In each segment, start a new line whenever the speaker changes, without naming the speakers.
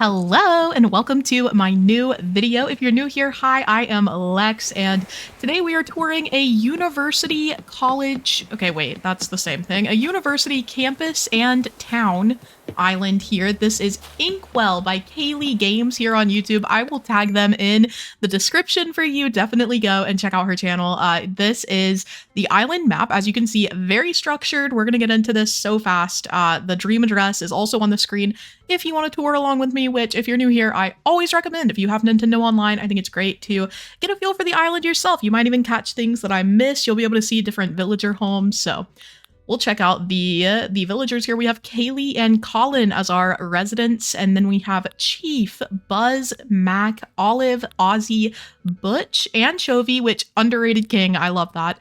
Hello and welcome to my new video. If you're new here, hi, I am Lex, and today we are touring a university college. Okay, wait, that's the same thing. A university campus and town island here. This is Inkwell by Kailey Games here on YouTube. I will tag them in the description for you. Definitely go and check out her channel. This is the island map. As you can see, very structured. We're going to get into this so fast. The dream address is also on the screen if you want to tour along with me, which if you're new here, I always recommend. If you have Nintendo Online, I think it's great to get a feel for the island yourself. You might even catch things that I miss. You'll be able to see different villager homes. So we'll check out the villagers here. We have Kailey and Colin as our residents, and then we have Chief, Buzz, Mac, Olive, Ozzy, Butch, Anchovy, which underrated king. I love that.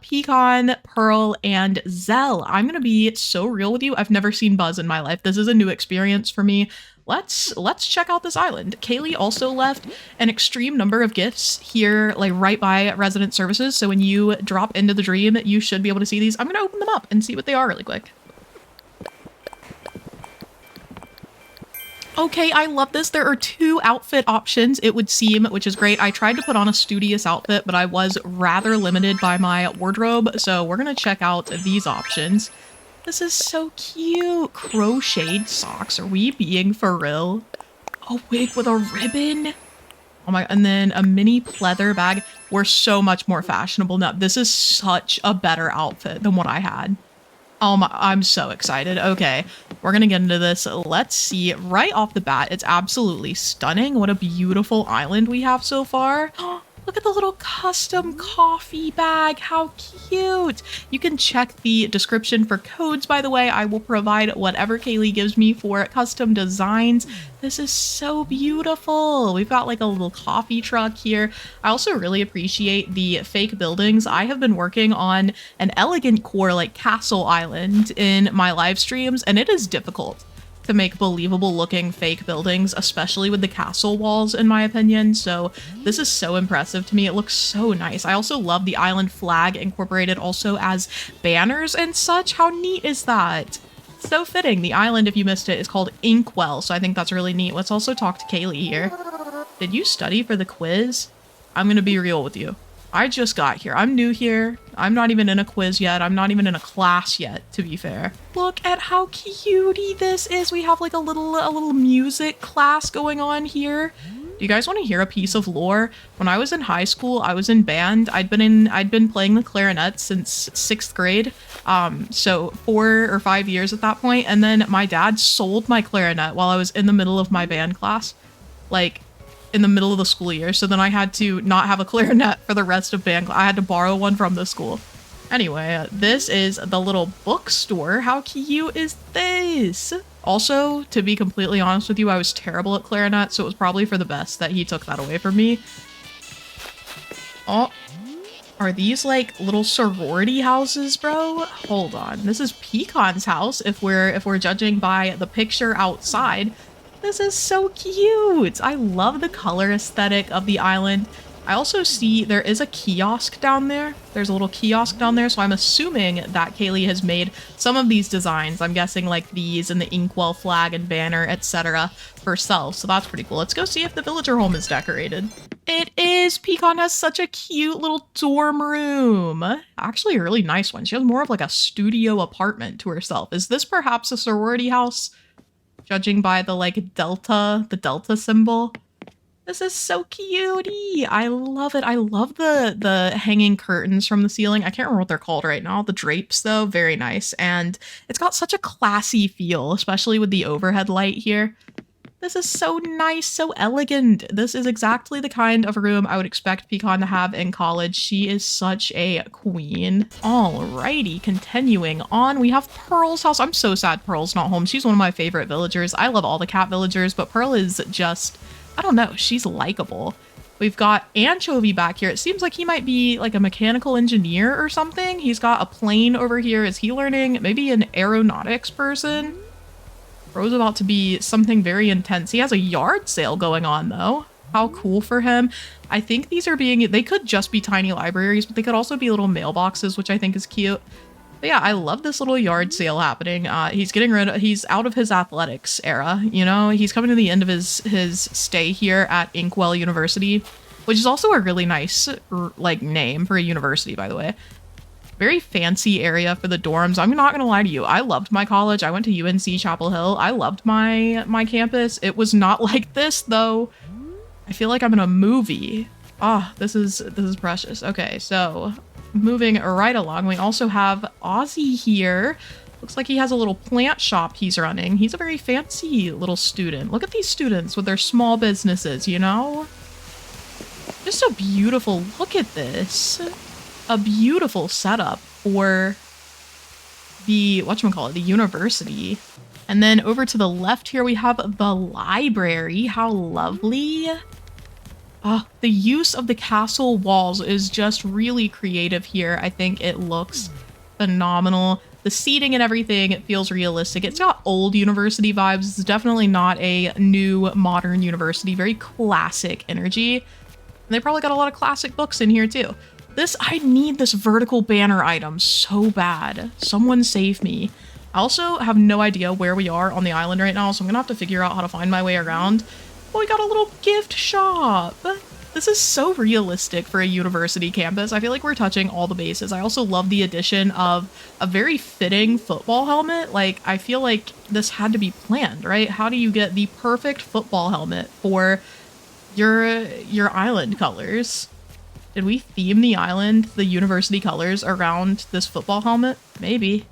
Pecan, Pearl, and Zell. I'm gonna be so real with you. I've never seen Buzz in my life. This is a new experience for me. Let's check out this island. Kailey also left an extreme number of gifts here, like right by resident services. So when you drop into the dream, you should be able to see these. I'm gonna open them up and see what they are really quick. Okay, I love this. There are two outfit options, it would seem, which is great. I tried to put on a studious outfit, but I was rather limited by my wardrobe. So we're gonna check out these options. This is so cute. Crocheted socks. Are we being for real? A wig with a ribbon. Oh my, and then a mini pleather bag. We're so much more fashionable now. This is such a better outfit than what I had. Oh my, I'm so excited. Okay, we're gonna get into this. Let's see. Right off the bat, it's absolutely stunning. What a beautiful island we have so far. Look at the little custom coffee bag. How cute. You can check the description for codes, by the way. I will provide whatever Kailey gives me for custom designs. This is so beautiful. We've got like a little coffee truck here. I also really appreciate the fake buildings. I have been working on an elegant core like castle island in my live streams, and it is difficult to make believable looking fake buildings, especially with the castle walls, in my opinion. So this is so impressive to me. It looks so nice. I also love the island flag incorporated also as banners and such. How neat is that? So fitting. The island, if you missed it, is called Inkwell, so I think that's really neat. Let's also talk to Kailey here. Did you study for the quiz? I'm gonna be real with you. I just got here. I'm new here. I'm not even in a quiz yet. I'm not even in a class yet, to be fair. Look at how cutie this is. We have like a little music class going on here. Do you guys want to hear a piece of lore? When I was in high school, I was in band. I'd been playing the clarinet since 6th grade. So 4 or 5 years at that point. And then my dad sold my clarinet while I was in the middle of my band class. Like, in the middle of the school year, so then I had to not have a clarinet for the rest of band. I had to borrow one from the school. Anyway, this is the little bookstore. How cute is this? Also, to be completely honest with you, I was terrible at clarinet, so it was probably for the best that he took that away from me. Oh, are these like little sorority houses, bro? Hold on, this is Pecan's house if we're judging by the picture outside. This is so cute. I love the color aesthetic of the island. I also see there is a kiosk down there. There's a little kiosk down there, so I'm assuming that Kailey has made some of these designs. I'm guessing like these and the Inkwell flag and banner, etc. herself, so that's pretty cool. Let's go see if the villager home is decorated. It is! Pecan has such a cute little dorm room. Actually a really nice one. She has more of like a studio apartment to herself. Is this perhaps a sorority house? Judging by the like the delta symbol. This is so cutie. I love it. I love the hanging curtains from the ceiling. I can't remember what they're called right now. The drapes though, very nice. And it's got such a classy feel, especially with the overhead light here. This is so nice, so elegant. This is exactly the kind of room I would expect Pecan to have in college. She is such a queen. Alrighty, continuing on, we have Pearl's house. I'm so sad Pearl's not home. She's one of my favorite villagers. I love all the cat villagers, but Pearl is just, I don't know, she's likable. We've got Anchovy back here. It seems like he might be like a mechanical engineer or something. He's got a plane over here. Is he learning? Maybe an aeronautics person? Bro's about to be something very intense. He has a yard sale going on though. How cool for him. I think these are they could just be tiny libraries, but they could also be little mailboxes, which I think is cute. But yeah, I love this little yard sale happening. He's out of his athletics era, you know? He's coming to the end of his stay here at Inkwell University, which is also a really nice, like, name for a university, by the way. Very fancy area for the dorms. I'm not gonna lie to you. I loved my college. I went to UNC Chapel Hill. I loved my campus. It was not like this, though. I feel like I'm in a movie. Ah, this is precious. Okay, so moving right along, we also have Ozzy here. Looks like he has a little plant shop he's running. He's a very fancy little student. Look at these students with their small businesses, you know? Just a beautiful look at this. A beautiful setup for the, whatchamacallit, the university. And then over to the left here, we have the library. How lovely. The use of the castle walls is just really creative here. I think it looks phenomenal. The seating and everything, it feels realistic. It's got old university vibes. It's definitely not a new modern university. Very classic energy. And they probably got a lot of classic books in here too. I need this vertical banner item so bad. Someone save me. I also have no idea where we are on the island right now, so I'm gonna have to figure out how to find my way around. Oh, we got a little gift shop. This is so realistic for a university campus. I feel like we're touching all the bases. I also love the addition of a very fitting football helmet. Like, I feel like this had to be planned, right? How do you get the perfect football helmet for your island colors? Did we theme the island, the university colors, around this football helmet? Maybe.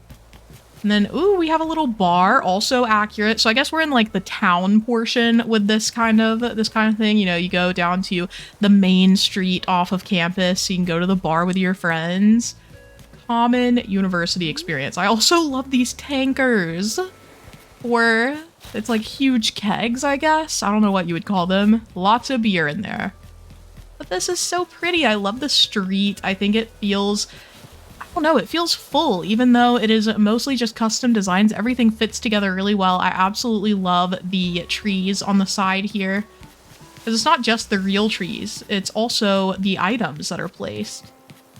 And then, ooh, we have a little bar, also accurate. So I guess we're in like the town portion with this kind of thing. You know, you go down to the main street off of campus. So you can go to the bar with your friends. Common university experience. I also love these tankers. It's like huge kegs, I guess. I don't know what you would call them. Lots of beer in there. But this is so pretty. I love the street. I think it feels, I don't know, it feels full, even though it is mostly just custom designs. Everything fits together really well. I absolutely love the trees on the side here. Because it's not just the real trees, it's also the items that are placed.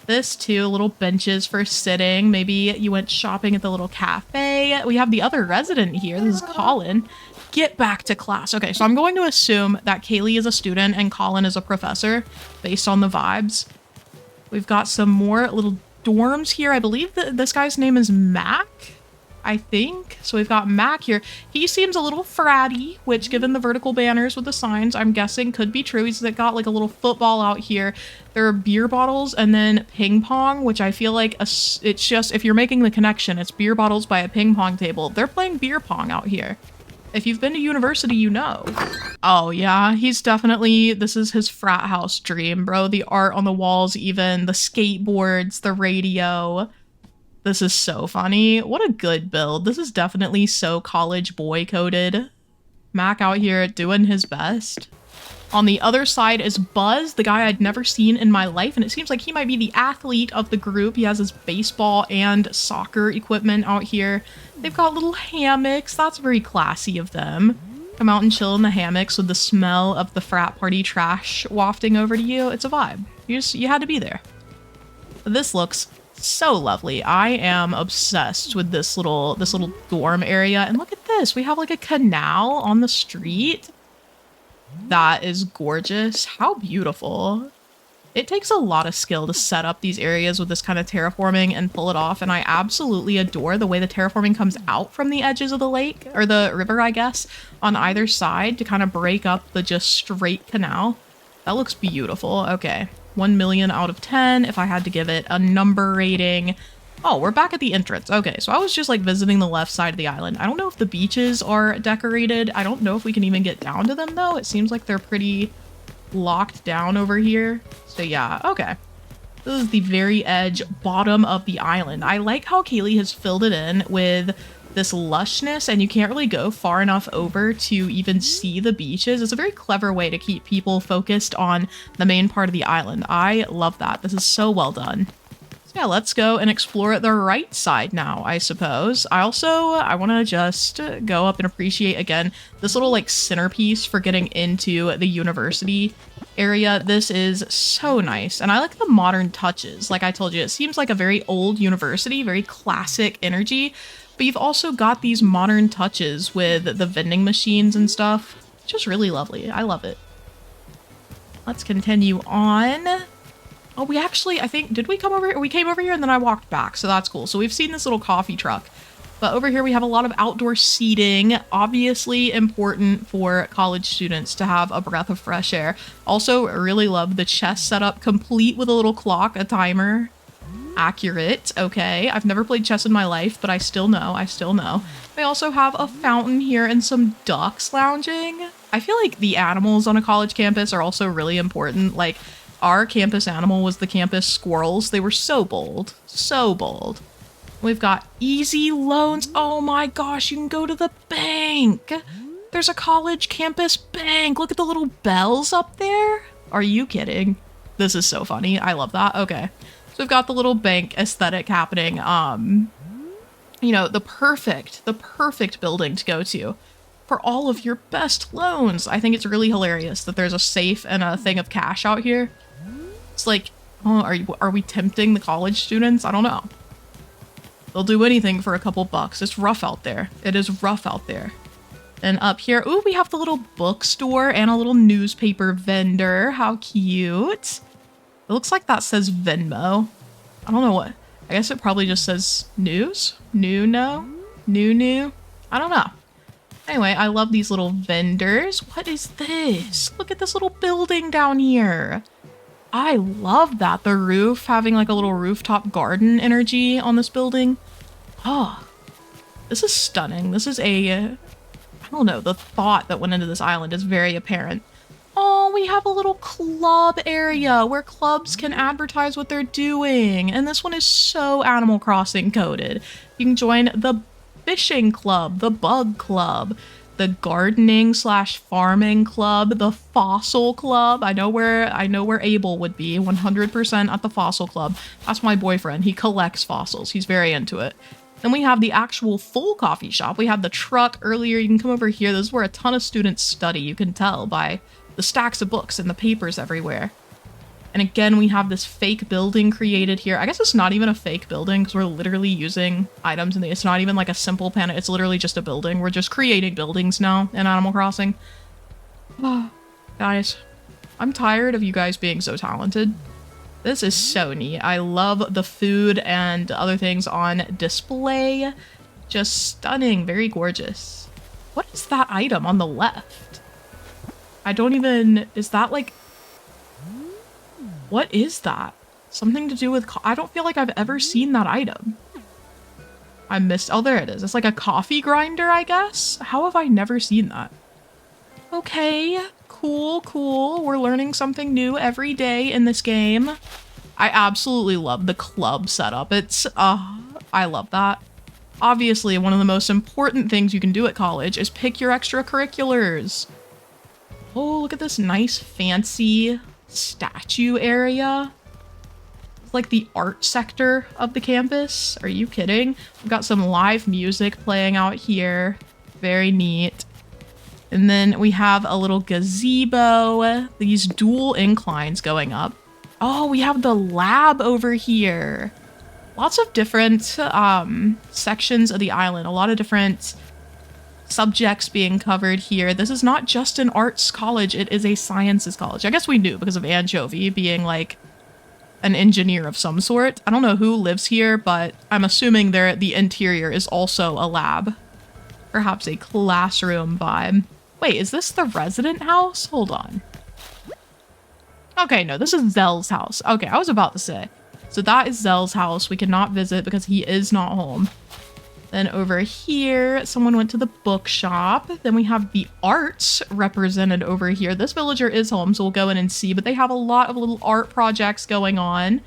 This too, little benches for sitting. Maybe you went shopping at the little cafe. We have the other resident here. This is Colin. Get back to class. Okay, so I'm going to assume that Kailey is a student and Colin is a professor based on the vibes. We've got some more little dorms here. I believe that this guy's name is Mac, I think. So we've got Mac here. He seems a little fratty, which given the vertical banners with the signs, I'm guessing could be true. He's got like a little football out here. There are beer bottles and then ping pong, which I feel like it's just, if you're making the connection, it's beer bottles by a ping pong table. They're playing beer pong out here. If you've been to university, you know. Oh yeah, he's definitely, this is his frat house dream, bro. The art on the walls, even the skateboards, the radio. This is so funny. What a good build. This is definitely so college boy coded. Mac out here doing his best. On the other side is Buzz, the guy I'd never seen in my life, and it seems like he might be the athlete of the group. He has his baseball and soccer equipment out here. They've got little hammocks. That's very classy of them. Come out and chill in the hammocks with the smell of the frat party trash wafting over to you. It's a vibe. You had to be there. This looks so lovely. I am obsessed with this little dorm area. And look at this. We have like a canal on the street. That is gorgeous. How beautiful. It takes a lot of skill to set up these areas with this kind of terraforming and pull it off, and I absolutely adore the way the terraforming comes out from the edges of the lake, or the river, I guess, on either side to kind of break up the just straight canal. That looks beautiful. Okay, 1 million out of 10 if I had to give it a number rating. Oh, we're back at the entrance. Okay, so I was just like visiting the left side of the island. I don't know if the beaches are decorated. I don't know if we can even get down to them though. It seems like they're pretty locked down over here. So yeah, okay. This is the very edge bottom of the island. I like how Kailey has filled it in with this lushness and you can't really go far enough over to even see the beaches. It's a very clever way to keep people focused on the main part of the island. I love that. This is so well done. Yeah, let's go and explore the right side now, I suppose. I want to just go up and appreciate, again, this little, like, centerpiece for getting into the university area. This is so nice. And I like the modern touches. Like I told you, it seems like a very old university, very classic energy. But you've also got these modern touches with the vending machines and stuff. It's just really lovely. I love it. Let's continue on. Oh, we actually, I think, did we come over here? We came over here and then I walked back, so that's cool. So we've seen this little coffee truck. But over here we have a lot of outdoor seating, obviously important for college students to have a breath of fresh air. Also, really love the chess setup, complete with a little clock, a timer. Accurate, okay. I've never played chess in my life, but I still know. We also have a fountain here and some ducks lounging. I feel like the animals on a college campus are also really important. Like, our campus animal was the campus squirrels. They were so bold, so bold. We've got easy loans. Oh my gosh, you can go to the bank. There's a college campus bank. Look at the little bells up there. Are you kidding? This is so funny. I love that. Okay. So we've got the little bank aesthetic happening. You know, the perfect building to go to for all of your best loans. I think it's really hilarious that there's a safe and a thing of cash out here. It's like, oh, are we tempting the college students? I don't know. They'll do anything for a couple bucks. It's rough out there. It is rough out there. And up here, ooh, we have the little bookstore and a little newspaper vendor. How cute. It looks like that says Venmo. I don't know what. I guess it probably just says news? New. I don't know. Anyway, I love these little vendors. What is this? Look at this little building down here. I love that. The roof having like a little rooftop garden energy on this building. Oh, this is stunning. This is I don't know, the thought that went into this island is very apparent. Oh, we have a little club area where clubs can advertise what they're doing. And this one is so Animal Crossing coded. You can join the fishing club, the bug club, the gardening / farming club, the fossil club. I know where Abel would be 100% at the fossil club. That's my boyfriend. He collects fossils. He's very into it. Then we have the actual full coffee shop. We had the truck earlier. You can come over here. This is where a ton of students study. You can tell by the stacks of books and the papers everywhere. And again, we have this fake building created here. I guess it's not even a fake building because we're literally using items, and it's not even like a simple pen. It's literally just a building. We're just creating buildings now in Animal Crossing. Oh, guys, I'm tired of you guys being so talented. This is so neat. I love the food and other things on display. Just stunning, very gorgeous. What is that item on the left? I don't even, is that like, what is that? Something to do with, I don't feel like I've ever seen that item. I missed, oh, there it is. It's like a coffee grinder, I guess? How have I never seen that? Okay, cool, cool. We're learning something new every day in this game. I absolutely love the club setup. It's, I love that. Obviously, one of the most important things you can do at college is pick your extracurriculars. Oh, look at this nice, fancy statue area. It's like the art sector of the campus. Are you kidding? We've got some live music playing out here. Very neat. And then we have a little gazebo, these dual inclines going up. Oh, we have the lab over here. Lots of different sections of the island. A lot of different subjects being covered here. This is not just an arts college, it is a sciences college. I guess we knew because of Anchovy being like an engineer of some sort. I don't know who lives here, but I'm assuming the interior is also a lab. Perhaps a classroom vibe. Wait, is this the resident house? Hold on. Okay, no, this is Zell's house. Okay, I was about to say. So that is Zell's house. We cannot visit because he is not home. Then over here, someone went to the bookshop. Then we have the arts represented over here. This villager is home, so we'll go in and see, but they have a lot of little art projects going on.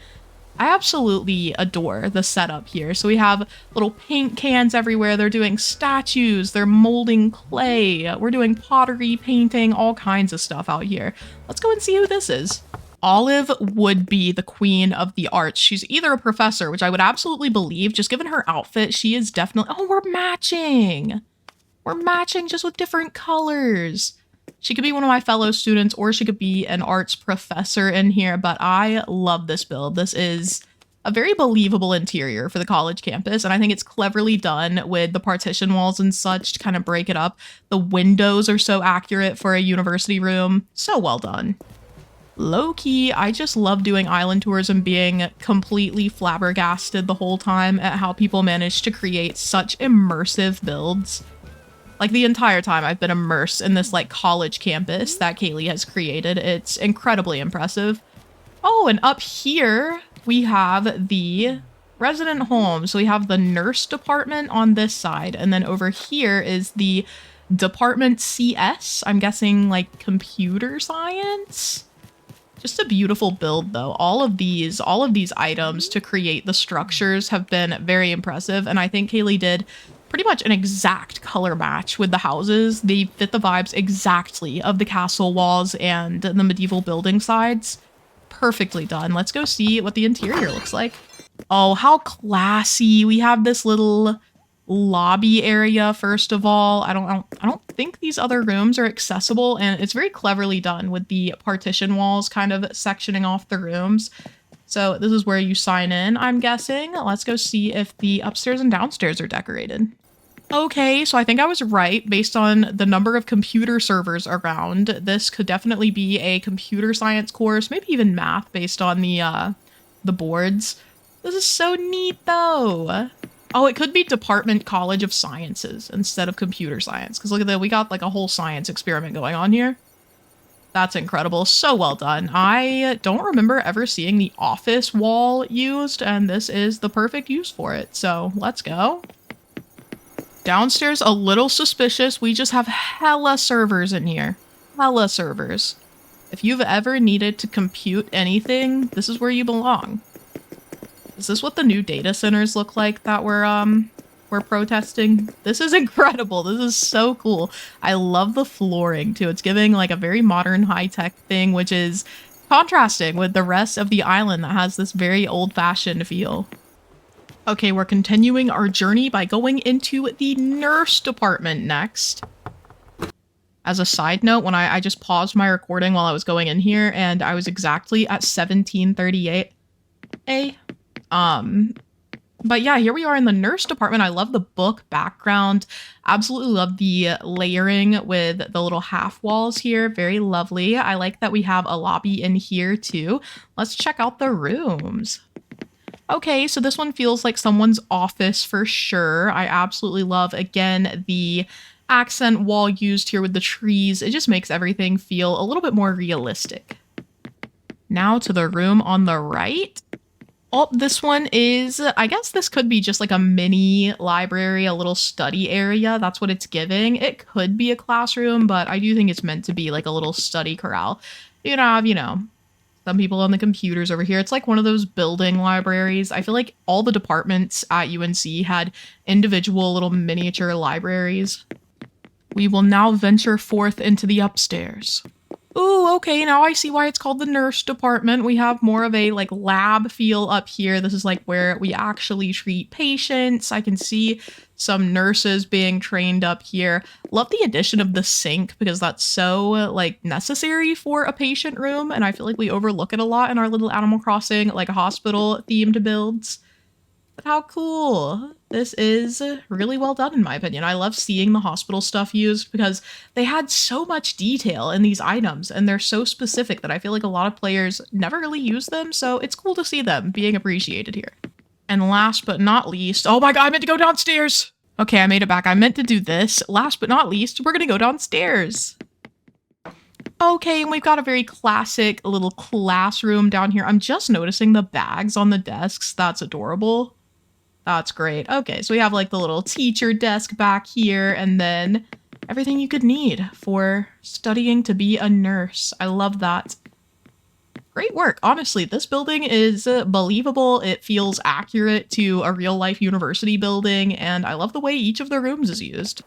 I absolutely adore the setup here. So we have little paint cans everywhere. They're doing statues. They're molding clay. We're doing pottery, painting, all kinds of stuff out here. Let's go and see who this is. Olive would be the queen of the arts. She's either a professor, which I would absolutely believe, just given her outfit, she is definitely... Oh, we're matching! We're matching just with different colors. She could be one of my fellow students, or she could be an arts professor in here, but I love this build. This is a very believable interior for the college campus, and I think it's cleverly done with the partition walls and such to kind of break it up. The windows are so accurate for a university room. So well done. Low-key, I just love doing island tours and being completely flabbergasted the whole time at how people manage to create such immersive builds. Like, the entire time I've been immersed in this, like, college campus that Kailey has created. It's incredibly impressive. Oh, and up here, we have the resident home. So we have the nurse department on this side, and then over here is the department CS. I'm guessing, like, computer science? Just a beautiful build, though. All of these items to create the structures have been very impressive, and I think Kailey did pretty much an exact color match with the houses. They fit the vibes exactly of the castle walls and the medieval building sides. Perfectly done. Let's go see what the interior looks like. Oh, how classy. We have this little lobby area, first of all. I don't think these other rooms are accessible, and it's very cleverly done with the partition walls kind of sectioning off the rooms. So this is where you sign in, I'm guessing. Let's go see if the upstairs and downstairs are decorated. Okay, so I think I was right based on the number of computer servers around. This could definitely be a computer science course, maybe even math based on the boards. This is so neat, though. Oh, it could be Department College of Sciences instead of computer science. Because look at that, we got like a whole science experiment going on here. That's incredible. So well done. I don't remember ever seeing the office wall used, and this is the perfect use for it. So let's go. Downstairs, a little suspicious. We just have hella servers in here. Hella servers. If you've ever needed to compute anything, this is where you belong. Is this what the new data centers look like that we're protesting? This is incredible. This is so cool. I love the flooring too. It's giving like a very modern high-tech thing, which is contrasting with the rest of the island that has this very old-fashioned feel. Okay, we're continuing our journey by going into the nurse department next. As a side note, when I just paused my recording while I was going in here, and I was exactly at 1738. But yeah, here we are in the nurse department. I love the book background. Absolutely love the layering with the little half walls here. Very lovely. I like that we have a lobby in here too. Let's check out the rooms. Okay, so this one feels like someone's office for sure. I absolutely love, again, the accent wall used here with the trees. It just makes everything feel a little bit more realistic. Now to the room on the right. Oh, this one is, I guess this could be just like a mini library, a little study area. That's what it's giving. It could be a classroom, but I do think it's meant to be like a little study corral. You know, some people on the computers over here. It's like one of those building libraries. I feel like all the departments at UNC had individual little miniature libraries. We will now venture forth into the upstairs. Ooh, okay, now I see why it's called the nurse department. We have more of a like lab feel up here. This is like where we actually treat patients. I can see some nurses being trained up here. Love the addition of the sink because that's so like necessary for a patient room, and I feel like we overlook it a lot in our little Animal Crossing like hospital themed builds. But how cool. This is really well done in my opinion. I love seeing the hospital stuff used because they had so much detail in these items and they're so specific that I feel like a lot of players never really use them, so it's cool to see them being appreciated here. And last but not least, oh my god, I meant to go downstairs! Okay, I made it back. I meant to do this. Last but not least, we're gonna go downstairs. Okay, and we've got a very classic little classroom down here. I'm just noticing the bags on the desks. That's adorable. That's great. Okay, so we have like the little teacher desk back here and then everything you could need for studying to be a nurse. I love that. Great work. Honestly, this building is believable. It feels accurate to a real life university building, and I love the way each of the rooms is used.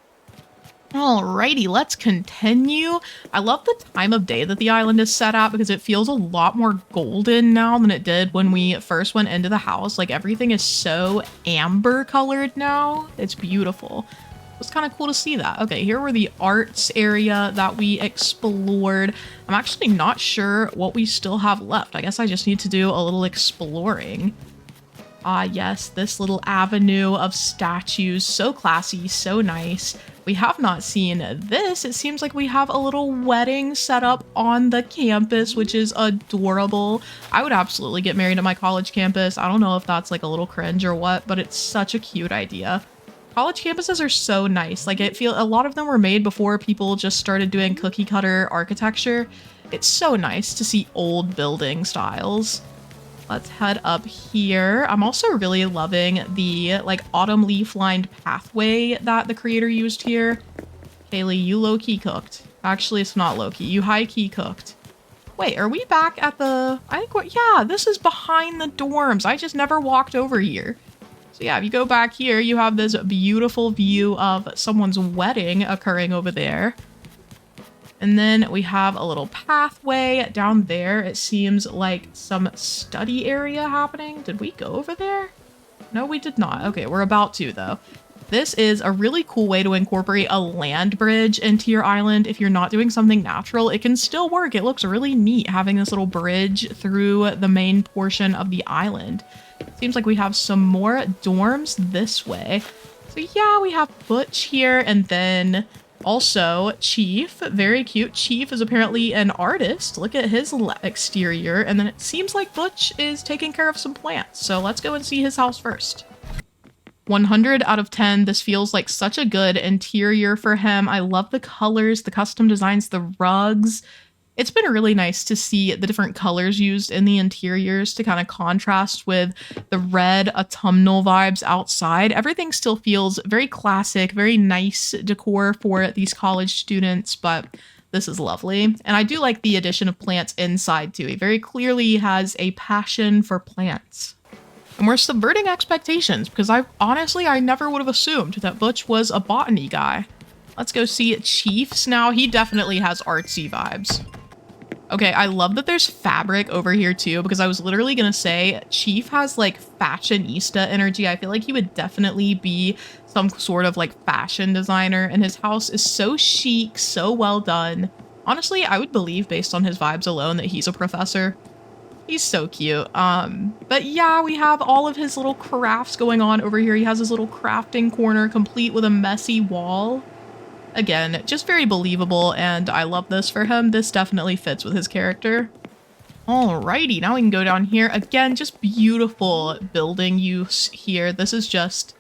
Alrighty, let's continue. I love the time of day that the island is set at because it feels a lot more golden now than it did when we first went into the house. Like everything is so amber colored now. It's beautiful. It's kind of cool to see that. Okay, here were the arts area that we explored. I'm actually not sure what we still have left. I guess I just need to do a little exploring. Ah, yes, this little avenue of statues. So classy, so nice. We have not seen this. It seems like we have a little wedding set up on the campus, which is adorable. I would absolutely get married at my college campus. I don't know if that's like a little cringe or what, but it's such a cute idea. College campuses are so nice. Like a lot of them were made before people just started doing cookie cutter architecture. It's so nice to see old building styles. Let's head up here. I'm also really loving the like autumn leaf lined pathway that the creator used here. Kailey, you low-key cooked. Actually, it's not low-key. You high-key cooked. Wait, are we back at the... yeah, this is behind the dorms. I just never walked over here. So yeah, if you go back here, you have this beautiful view of someone's wedding occurring over there. And then we have a little pathway down there. It seems like some study area happening. Did we go over there? No, we did not. Okay, we're about to though. This is a really cool way to incorporate a land bridge into your island. If you're not doing something natural, it can still work. It looks really neat having this little bridge through the main portion of the island. Seems like we have some more dorms this way. So yeah, we have Butch here and then also Chief. Very cute. Chief is apparently an artist. Look at his exterior. And then it seems like Butch is taking care of some plants. So let's go and see his house first. 100 out of 10. This feels like such a good interior for him. I love the colors, the custom designs, the rugs. It's been really nice to see the different colors used in the interiors to kind of contrast with the red autumnal vibes outside. Everything still feels very classic, very nice decor for these college students, but this is lovely. And I do like the addition of plants inside too. He very clearly has a passion for plants. And we're subverting expectations because I never would have assumed that Butch was a botany guy. Let's go see Chief's now. He definitely has artsy vibes. Okay, I love that there's fabric over here too, because I was literally gonna say Chief has like fashionista energy. I feel like he would definitely be some sort of like fashion designer, and his house is so chic, so well done. Honestly, I would believe based on his vibes alone that he's a professor. He's so cute. But yeah, we have all of his little crafts going on over here. He has his little crafting corner complete with a messy wall. Again, just very believable, and I love this for him. This definitely fits with his character. Alrighty, now we can go down here. Again, just beautiful building use here. This is just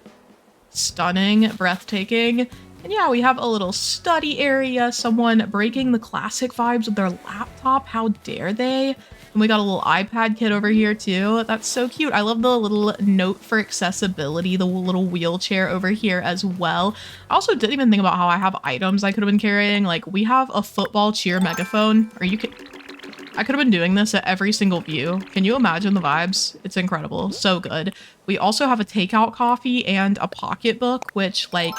stunning, breathtaking. And yeah, we have a little study area, someone breaking the classic vibes with their laptop. How dare they? And we got a little iPad kid over here too. That's so cute. I love the little note for accessibility, the little wheelchair over here as well. I also didn't even think about how I have items I could have been carrying. Like we have a football cheer megaphone. I could have been doing this at every single view. Can you imagine the vibes? It's incredible. So good. We also have a takeout coffee and a pocketbook, which like,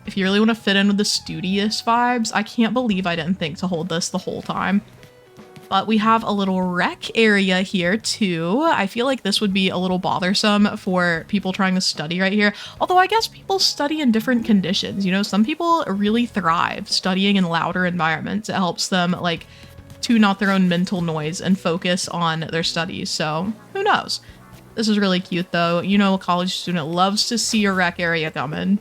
if you really want to fit in with the studious vibes, I can't believe I didn't think to hold this the whole time. But we have a little rec area here too. I feel like this would be a little bothersome for people trying to study right here. Although I guess people study in different conditions. You know, some people really thrive studying in louder environments. It helps them like tune out their own mental noise and focus on their studies. So who knows? This is really cute though. You know, a college student loves to see a rec area coming.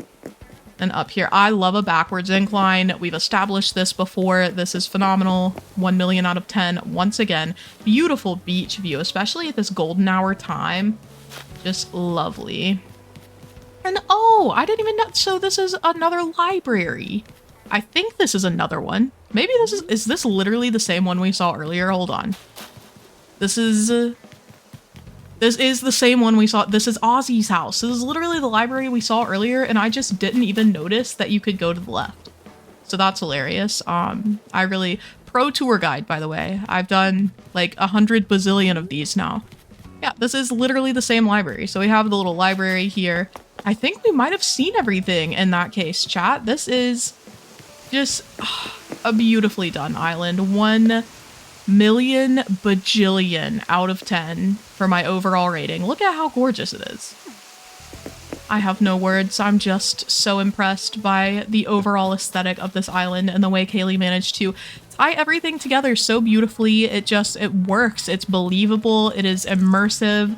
And up here, I love a backwards incline. We've established this before. This is phenomenal. 1 million out of 10. Once again, beautiful beach view, especially at this golden hour time. Just lovely. And oh, I didn't even know. So this is another library. I think this is another one. Maybe this is this literally the same one we saw earlier? Hold on. This is the same one we saw. This is Ozzy's house. This is literally the library we saw earlier, and I just didn't even notice that you could go to the left. So that's hilarious. I really... Pro tour guide, by the way. I've done like 100 bazillion of these now. Yeah, this is literally the same library. So we have the little library here. I think we might have seen everything in that case, chat. This is Just a beautifully done island. 1,000,000 bajillion out of 10 for my overall rating. Look at how gorgeous it is. I have no words. I'm just so impressed by the overall aesthetic of this island and the way Kailey managed to tie everything together so beautifully. It works. It's believable. It is immersive.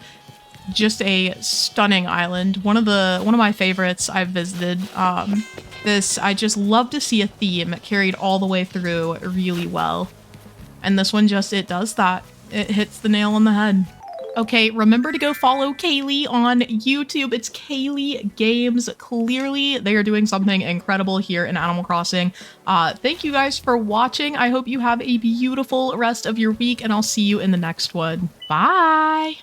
Just a stunning island. One of my favorites I've visited. I just love to see a theme carried all the way through really well. And this one it does that. It hits the nail on the head. Okay, remember to go follow Kailey on YouTube. It's Kailey Games. Clearly, they are doing something incredible here in Animal Crossing. Thank you guys for watching. I hope you have a beautiful rest of your week, and I'll see you in the next one. Bye!